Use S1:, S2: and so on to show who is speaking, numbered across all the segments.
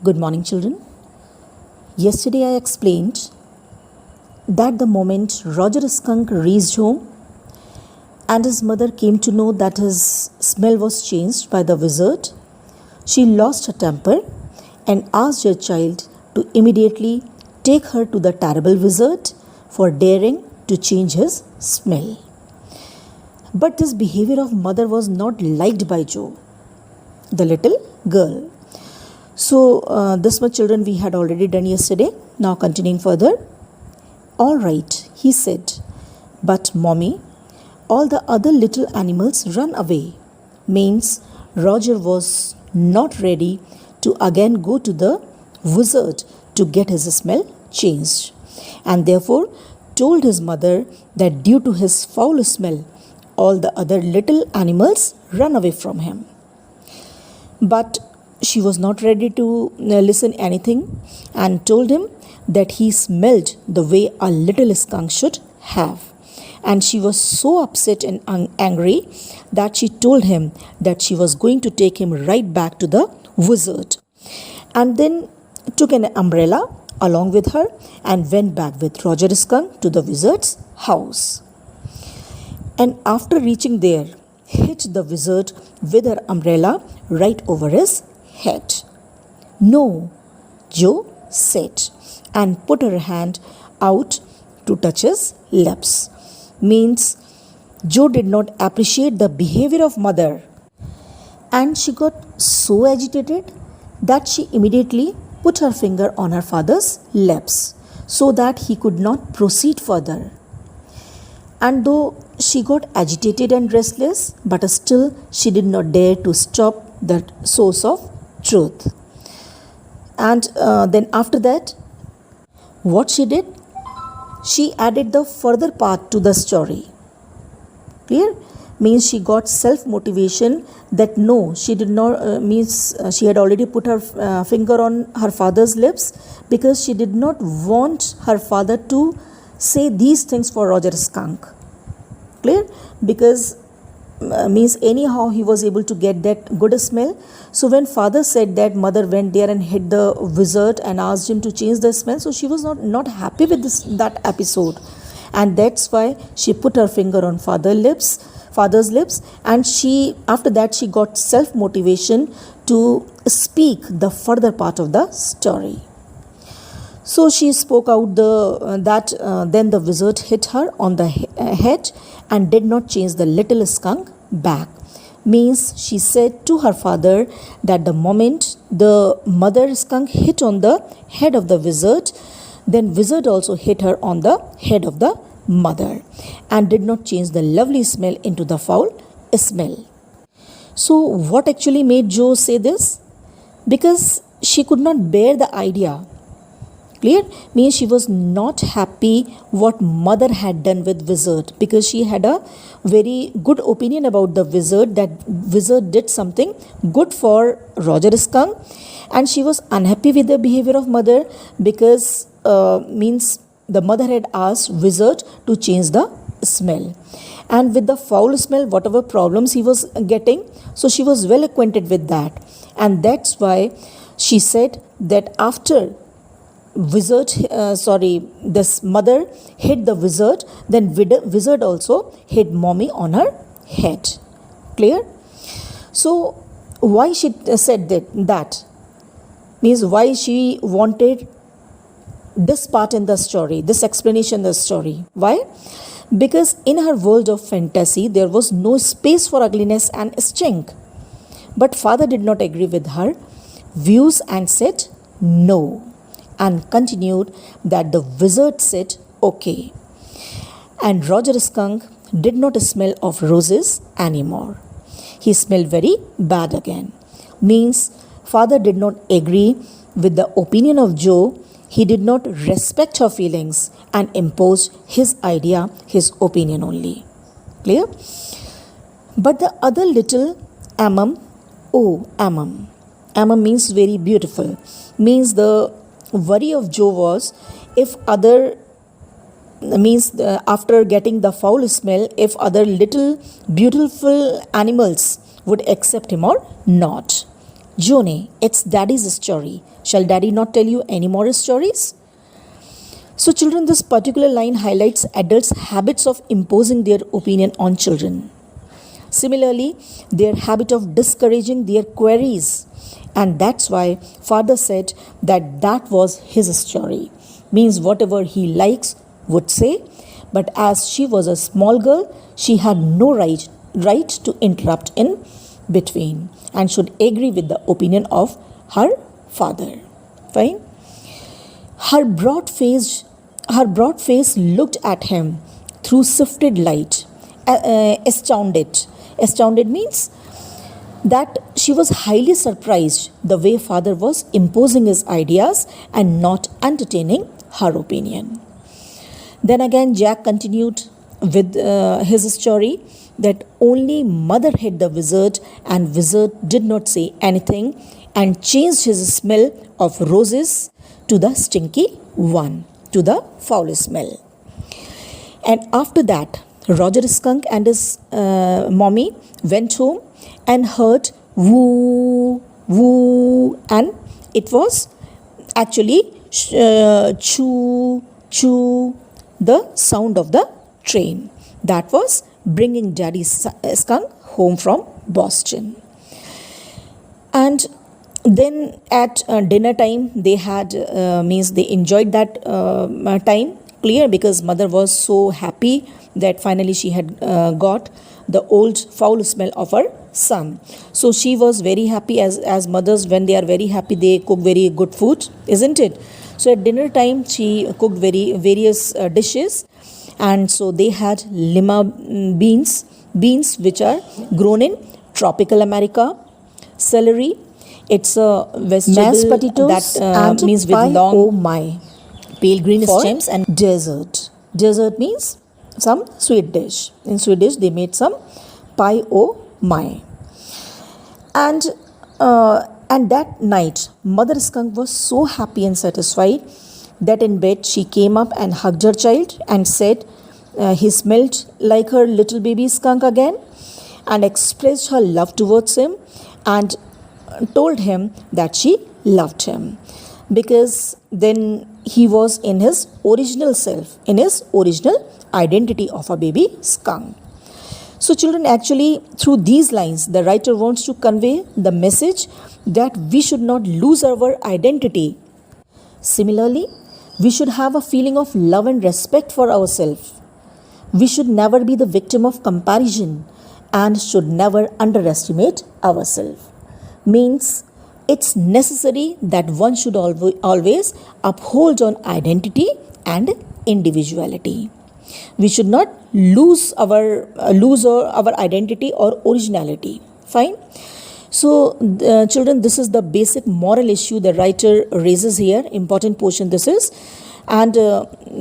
S1: Good morning, children. Yesterday I explained that the moment Roger Skunk reached home and his mother came to know that his smell was changed by the wizard, she lost her temper and asked her child to immediately take her to the terrible wizard for daring to change his smell. But this behavior of mother was not liked by Joe, the little girl. So, this much children we had already done yesterday. Now continuing further. All right, he said, but mommy, all the other little animals run away. Means Roger was not ready to again go to the wizard to get his smell changed, and therefore told his mother that due to his foul smell, all the other little animals run away from him. But she was not ready to listen anything and told him that he smelled the way a little skunk should have. And she was so upset and angry that she told him that she was going to take him right back to the wizard. And then took an umbrella along with her and went back with Roger Skunk to the wizard's house. And after reaching there, hit the wizard with her umbrella right over his head. No, Joe said, and put her hand out to touch his lips. Means Joe did not appreciate the behavior of mother, and she got so agitated that she immediately put her finger on her father's lips so that he could not proceed further. And though she got agitated and restless, but still she did not dare to stop the source of truth. And then after that, what she did? She added the further part to the story. Clear? Means she got self-motivation that no, she did not, she had already put her finger on her father's lips because she did not want her father to say these things for Roger Skunk. Clear? Because means anyhow he was able to get that good smell. So when father said that, mother went there and hit the wizard and asked him to change the smell. So she was not happy with that episode, and that's why she put her finger on father's lips, and she after that she got self motivation to speak the further part of the story. So she spoke out then the wizard hit her on the head and did not change the little skunk back. Means she said to her father that the moment the mother skunk hit on the head of the wizard, then wizard also hit her on the head of the mother and did not change the lovely smell into the foul smell. So what actually made Joe say this? Because she could not bear the idea. Clear? Means she was not happy what mother had done with wizard, because she had a very good opinion about the wizard, that wizard did something good for Roger Skunk, and she was unhappy with the behavior of mother because means the mother had asked wizard to change the smell, and with the foul smell whatever problems he was getting, so she was well acquainted with that, and that's why she said that after this mother hit the wizard, then wizard also hit mommy on her head. Clear? So why she said that means why she wanted this part in the story, this explanation in the story. Why? Because in her world of fantasy there was no space for ugliness and stink. But father did not agree with her views and said no, and continued that the wizard said okay. And Roger Skunk did not smell of roses anymore. He smelled very bad again. Means father did not agree with the opinion of Joe. He did not respect her feelings and imposed his idea, his opinion only. Clear? But the other little Amam means very beautiful. Means the worry of Joe was if other after getting the foul smell, if other little beautiful animals would accept him or not. Jone, it's daddy's story. Shall daddy not tell you any more stories? So, children, this particular line highlights adults' habits of imposing their opinion on children. Similarly, their habit of discouraging their queries. And that's why father said that was his story. Means whatever he likes would say. But as she was a small girl, she had no right to interrupt in between and should agree with the opinion of her father. Fine. Her broad face looked at him through sifted light, astounded. Astounded means that she was highly surprised the way father was imposing his ideas and not entertaining her opinion. Then again, Jack continued with his story that only mother hid the wizard, and wizard did not say anything and changed his smell of roses to the stinky one, to the foul smell. And after that, Roger Skunk and his mommy went home and heard woo, woo, and it was actually choo, choo, the sound of the train. That was bringing Daddy Skunk home from Boston. And then at dinner time, they had means they enjoyed that time clear, because mother was so happy that finally she had got the old foul smell of her son. So she was very happy, as mothers, when they are very happy, they cook very good food, isn't it? So at dinner time, she cooked various dishes, and so they had lima beans which are grown in tropical America, celery. It's a vegetable
S2: mashed potatoes
S1: that means with
S2: pie,
S1: long
S2: oh my,
S1: pale green
S2: for
S1: stems, and dessert. Dessert means some sweet dish. In sweet dish, they made some pie oh my. And that night, Mother Skunk was so happy and satisfied that in bed she came up and hugged her child and said he smelled like her little baby skunk again, and expressed her love towards him and told him that she loved him, because then he was in his original self, in his original identity of a baby skunk. So children, actually through these lines, the writer wants to convey the message that we should not lose our identity. Similarly, we should have a feeling of love and respect for ourselves. We should never be the victim of comparison and should never underestimate ourselves. Means it's necessary that one should always uphold on identity and individuality. We should not lose our identity or originality. Fine. So children, this is the basic moral issue the writer raises here. Important portion this is. And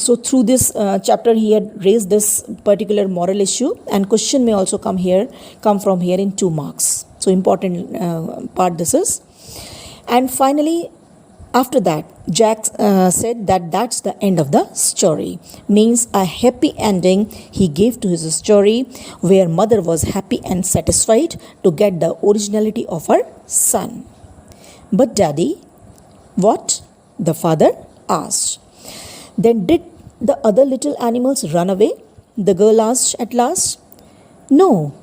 S1: so through this chapter, he had raised this particular moral issue, and question may also come from here in 2 marks. So important part this is. And finally, after that, Jack said that's the end of the story. Means a happy ending he gave to his story, where mother was happy and satisfied to get the originality of her son. But daddy, what? The father asked. Then did the other little animals run away? The girl asked at last. No,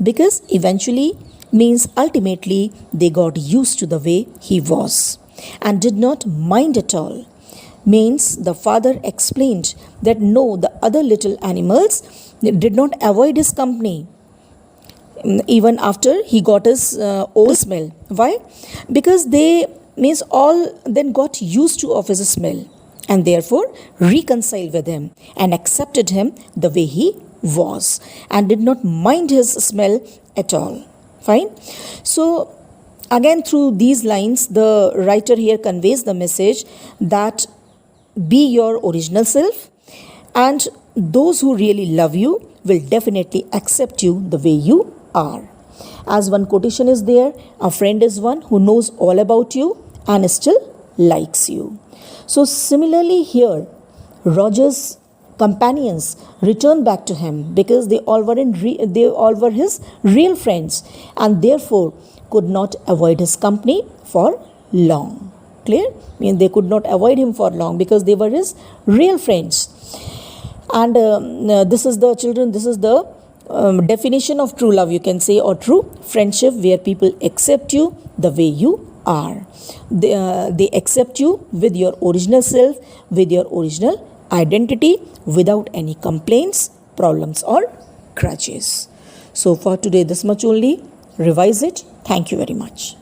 S1: because eventually, means ultimately, they got used to the way he was and did not mind at all. Means the father explained that no, the other little animals did not avoid his company even after he got his old smell. Why? Because they means all then got used to of his smell, and therefore reconciled with him and accepted him the way he was and did not mind his smell at all. Fine. So again, through these lines, the writer here conveys the message that be your original self, and those who really love you will definitely accept you the way you are. As one quotation is there, a friend is one who knows all about you and still likes you. So similarly here, Roger's companions returned back to him because they all were his real friends, and therefore could not avoid his company for long. Clear? Means they could not avoid him for long because they were his real friends. And this is the definition of true love, you can say, or true friendship, where people accept you the way you are. They accept you with your original self, with your original identity, without any complaints, problems, or grudges. So for today, this much only. Revise it. Thank you very much.